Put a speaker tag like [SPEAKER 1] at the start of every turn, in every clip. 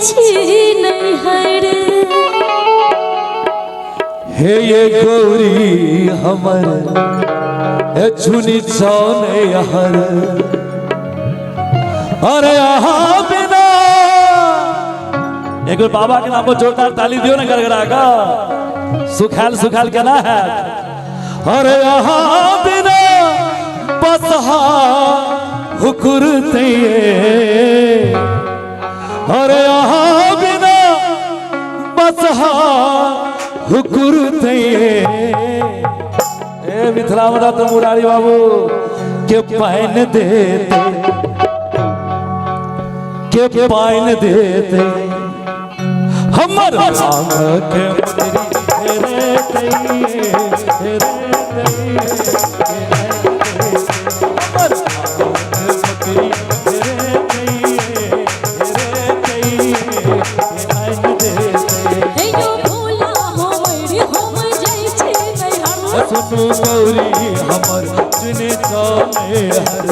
[SPEAKER 1] छी नैहर।
[SPEAKER 2] हे ये गौरी हमर चुनी चौने हर। अरे यहाँ बिना एक बार बाबा के नाम पर जोरदार ताली दियो ना गड़गड़ा का। सुखाल सुखाल के ना है। अरे यहाँ बिना बसहा हुकुरते। अरे यहाँ बिना बसहा हुकुरते। ए मिथिला में तो मुरारी बाबू के पाइन देते, के पाइन देते हमर आंख के सुनु गौरी हमर चुनी चौने हर।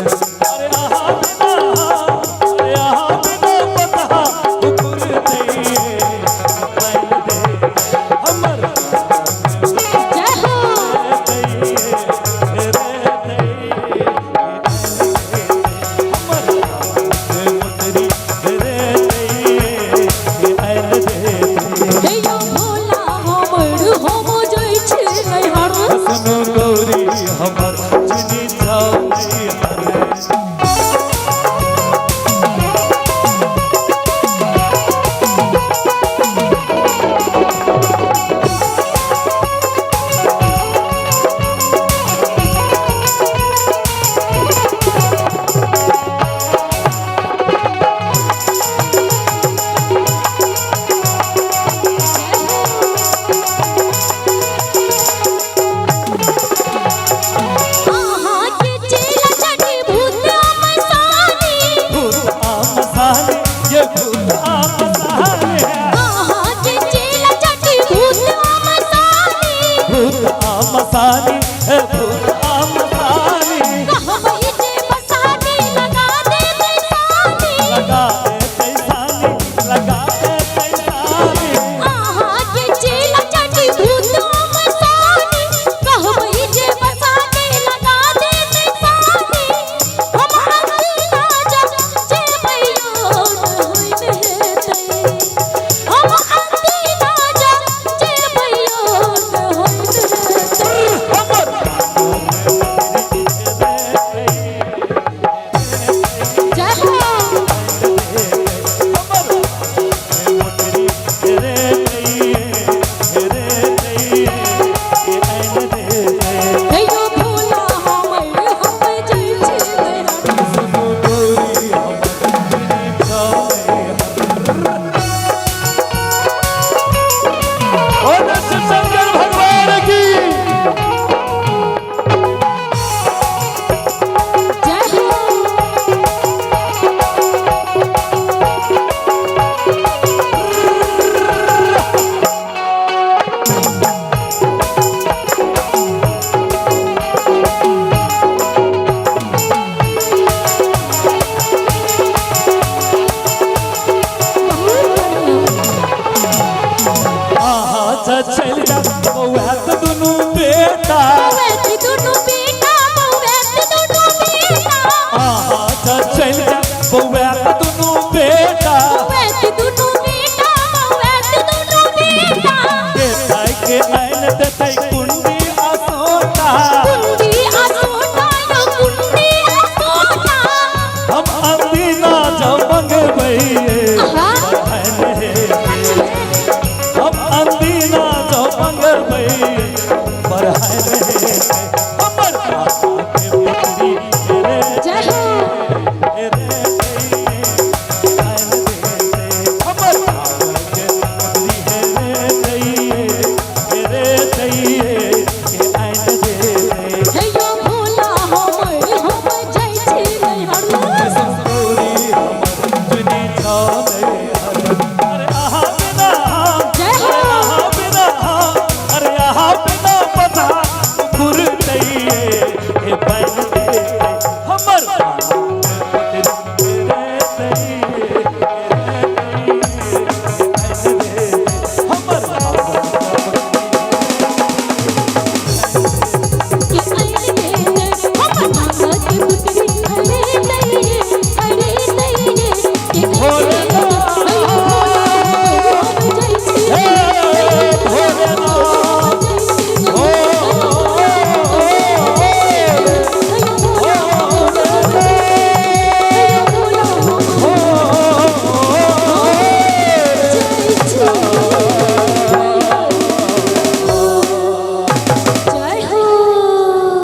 [SPEAKER 1] हमर